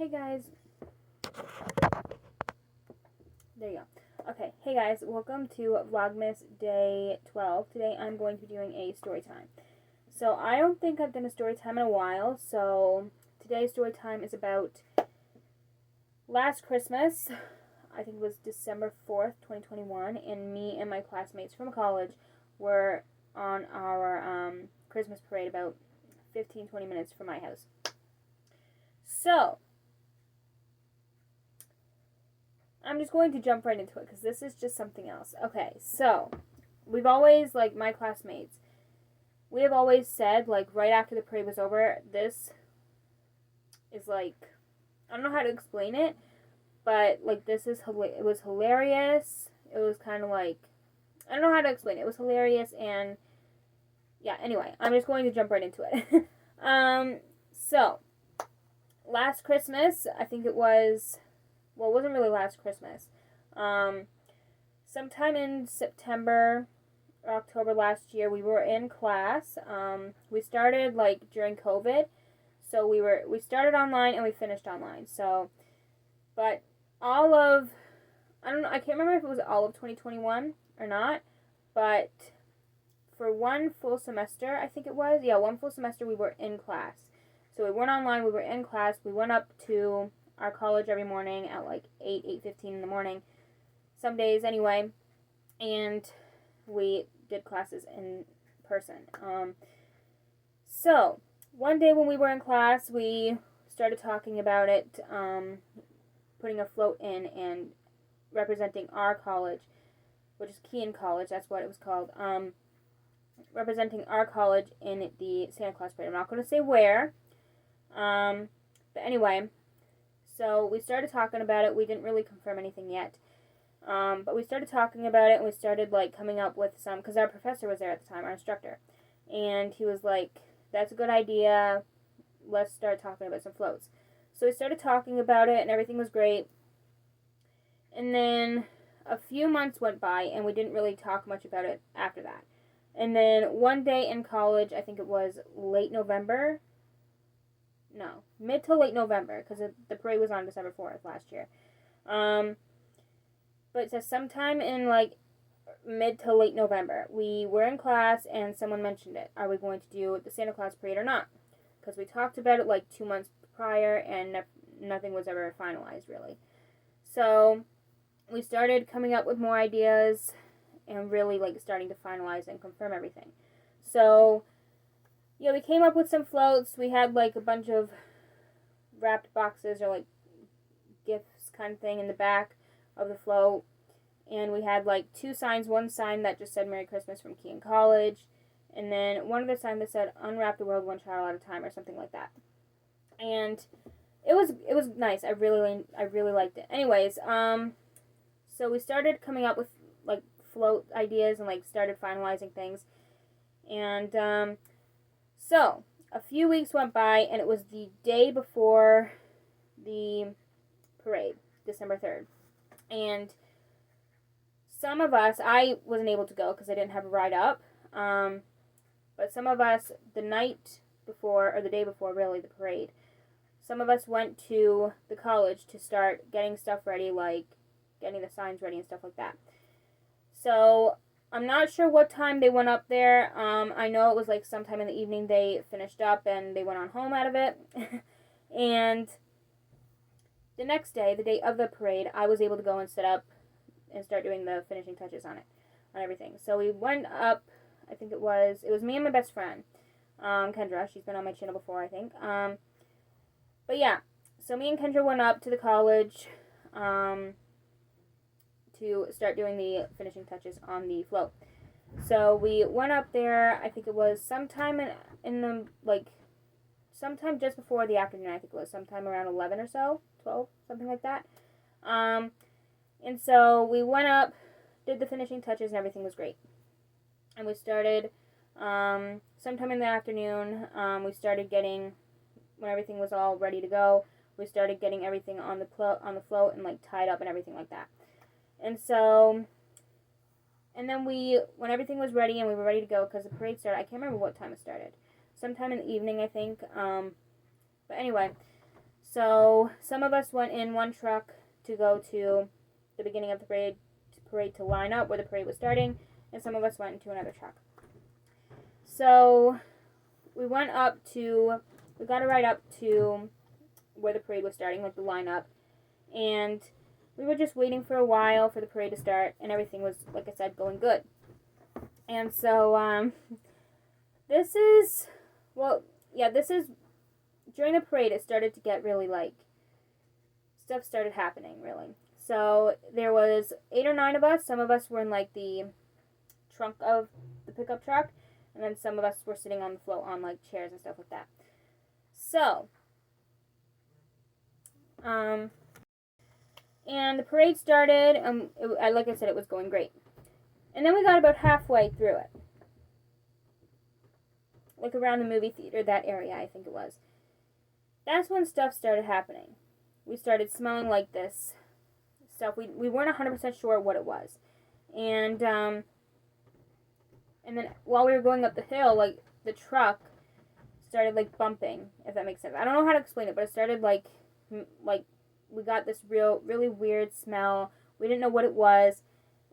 Hey guys. There you go. Okay, hey guys, welcome to Vlogmas Day 12. Today I'm going to be doing a story time. So I don't think I've done a story time in a while, so today's story time is about last Christmas. I think it was December 4th, 2021, and me and my classmates from college were on our Christmas parade about 15-20 minutes from my house. So I'm just going to jump right into it because this is just something else. Okay, so we've always, like, my classmates, we have always said, like, right after the parade was over, this is, like, I don't know how to explain it, but, like, this is, it was hilarious. It was kind of like, I don't know how to explain it. It was hilarious, and, yeah, anyway, I'm just going to jump right into it. So, last Christmas, I think it was, well, it wasn't really last Christmas. Sometime in September or October last year, we were in class. We started, like, during COVID. So we started online and we finished online. So, but all of, I don't know, I can't remember if it was all of 2021 or not. But for one full semester, I think it was. Yeah, one full semester we were in class. So we weren't online, we were in class. We went up to our college every morning at like 8:15 in the morning, some days anyway, and we did classes in person. So one day when we were in class, we started talking about it, putting a float in and representing our college, which is Keene College, that's what it was called, representing our college in the Santa Claus parade. I'm not going to say where, but anyway. So we started talking about it. We didn't really confirm anything yet. But we started talking about it, and we started, like, coming up with some, because our professor was there at the time, our instructor. And he was like, that's a good idea. Let's start talking about some floats. So we started talking about it, and everything was great. And then a few months went by, and we didn't really talk much about it after that. And then one day in college, I think it was late November. No, mid to late November, because the parade was on December 4th last year. But it says sometime in, like, mid to late November, we were in class and someone mentioned it. Are we going to do the Santa Claus parade or not? Because we talked about it, like, 2 months prior, and nothing was ever finalized, really. So we started coming up with more ideas and really, like, starting to finalize and confirm everything. So yeah, we came up with some floats. We had, like, a bunch of wrapped boxes or, like, gifts kind of thing in the back of the float. And we had, like, two signs. One sign that just said Merry Christmas from Keene College. And then one other sign that said Unwrap the World One Child at a Time or something like that. And it was nice. I really liked it. Anyways, so we started coming up with, like, float ideas and, like, started finalizing things. And, so, a few weeks went by, and it was the day before the parade, December 3rd. And some of us, I wasn't able to go because I didn't have a ride up, but some of us, the night before, or the day before, really, the parade, some of us went to the college to start getting stuff ready, like getting the signs ready and stuff like that. So I'm not sure what time they went up there. I know it was, like, sometime in the evening they finished up and they went on home out of it. And the next day, the day of the parade, I was able to go and sit up and start doing the finishing touches on it, on everything. So we went up, I think it was me and my best friend, Kendra. She's been on my channel before, I think. But yeah, so me and Kendra went up to the college, to start doing the finishing touches on the float. So we went up there, I think it was sometime in the, like, sometime just before the afternoon, I think it was, sometime around 11 or so, 12, something like that. And so we went up, did the finishing touches, and everything was great. And we started, sometime in the afternoon, we started getting, when everything was all ready to go, we started getting everything on the float and, like, tied up and everything like that. And so, and then when everything was ready and we were ready to go, because the parade started, I can't remember what time it started. Sometime in the evening, I think. But anyway, So some of us went in one truck to go to the beginning of the parade to line up where the parade was starting, and some of us went into another truck. So we got a ride up to where the parade was starting, like the lineup, and we were just waiting for a while for the parade to start, and everything was, like I said, going good. And so this is during the parade it started to get really, like, stuff started happening, really. So there was 8 or 9 of us. Some of us were in, like, the trunk of the pickup truck, and then some of us were sitting on the float on, like, chairs and stuff like that. So and the parade started, and like I said, it was going great. And then we got about halfway through it, like around the movie theater, that area, I think it was. That's when stuff started happening. We started smelling like this stuff. We weren't 100% sure what it was. And then while we were going up the hill, like, the truck started, like, bumping, if that makes sense. I don't know how to explain it, but it started, like we got this really weird smell. We didn't know what it was.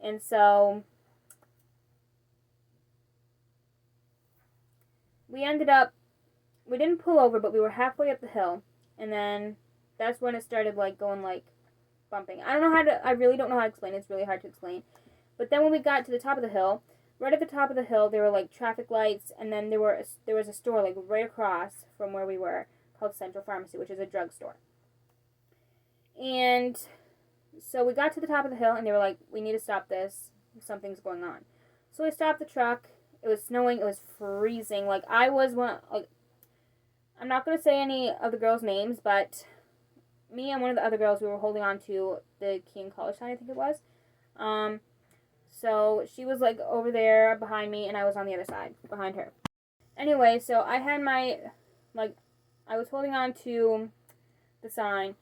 And so we didn't pull over, but we were halfway up the hill, and then that's when it started, like, going, like, bumping. I really don't know how to explain it. It's really hard to explain. But then when we got to the top of the hill, right at the top of the hill, there were, like, traffic lights, and then there was a store, like, right across from where we were, called Central Pharmacy, which is a drugstore. And so we got to the top of the hill, and they were like, we need to stop this. Something's going on. So we stopped the truck. It was snowing. It was freezing. Like, I'm not going to say any of the girls' names, but me and one of the other girls, we were holding on to the Keene College sign, I think it was. So she was, like, over there behind me, and I was on the other side behind her. Anyway, so I had I was holding on to the sign,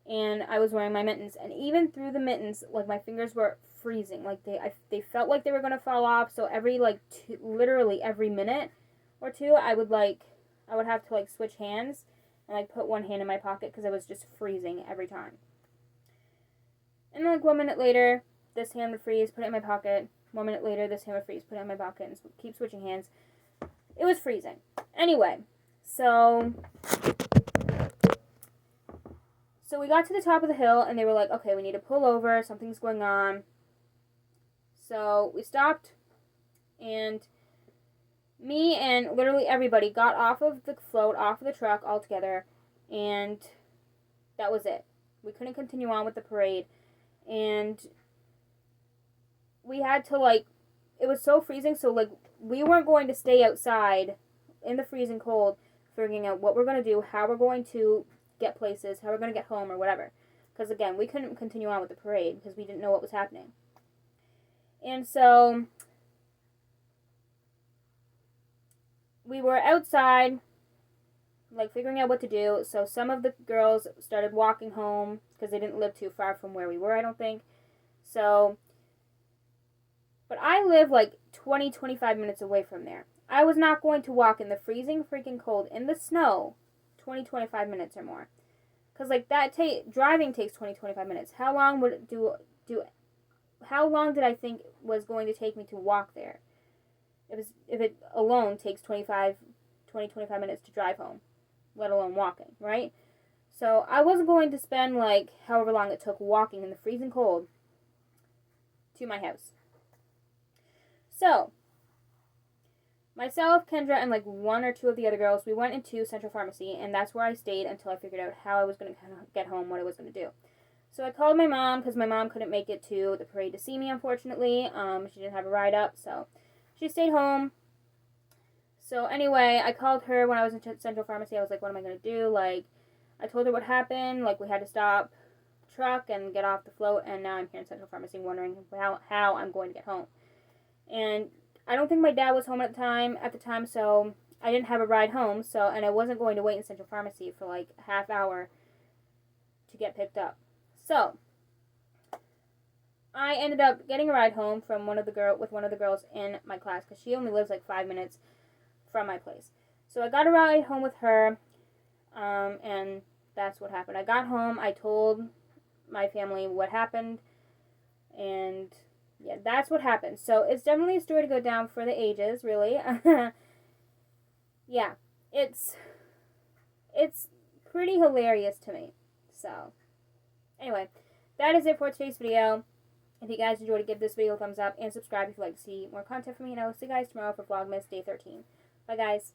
and I was wearing my mittens, and even through the mittens, like, my fingers were freezing. Like, they felt like they were going to fall off, so literally every minute or two, I would have to, like, switch hands and, like, put one hand in my pocket because I was just freezing every time. And then, like, 1 minute later, this hand would freeze, put it in my pocket. 1 minute later, this hand would freeze, put it in my pocket, and keep switching hands. It was freezing. Anyway, so we got to the top of the hill, and they were like, okay, we need to pull over. Something's going on. So we stopped, and me and literally everybody got off of the float, off of the truck altogether, and that was it. We couldn't continue on with the parade, and we had to, like, it was so freezing, so, like, we weren't going to stay outside in the freezing cold figuring out what we're going to do, how we're going to get places, how we're going to get home or whatever. Because, again, we couldn't continue on with the parade because we didn't know what was happening. And so we were outside, like, figuring out what to do. So some of the girls started walking home because they didn't live too far from where we were, I don't think. So, but I live, like, 25 minutes away from there. I was not going to walk in the freezing freaking cold in the snow 25 minutes or more. Because, like, driving takes 25 minutes. How long would it how long did I think was going to take me to walk there? If it alone takes 25 minutes to drive home, let alone walking, right? So I wasn't going to spend, like, however long it took walking in the freezing cold to my house. So myself, Kendra, and, like, 1 or 2 of the other girls, we went into Central Pharmacy, and that's where I stayed until I figured out how I was going to get home, what I was going to do. So I called my mom, because my mom couldn't make it to the parade to see me, unfortunately. She didn't have a ride up, so she stayed home. So anyway, I called her when I was in Central Pharmacy. I was like, what am I going to do? Like, I told her what happened. Like, we had to stop the truck and get off the float, and now I'm here in Central Pharmacy wondering how I'm going to get home. And I don't think my dad was home at the time, so I didn't have a ride home, and I wasn't going to wait in Central Pharmacy for, like, a half hour to get picked up. So I ended up getting a ride home from one of the girls in my class, because she only lives, like, 5 minutes from my place. So I got a ride home with her, and that's what happened. I got home, I told my family what happened, and yeah, that's what happened. So it's definitely a story to go down for the ages, really. Yeah, it's pretty hilarious to me. So anyway, that is it for today's video. If you guys enjoyed it, give this video a thumbs up and subscribe if you'd like to see more content from me. And I will see you guys tomorrow for Vlogmas Day 13. Bye, guys.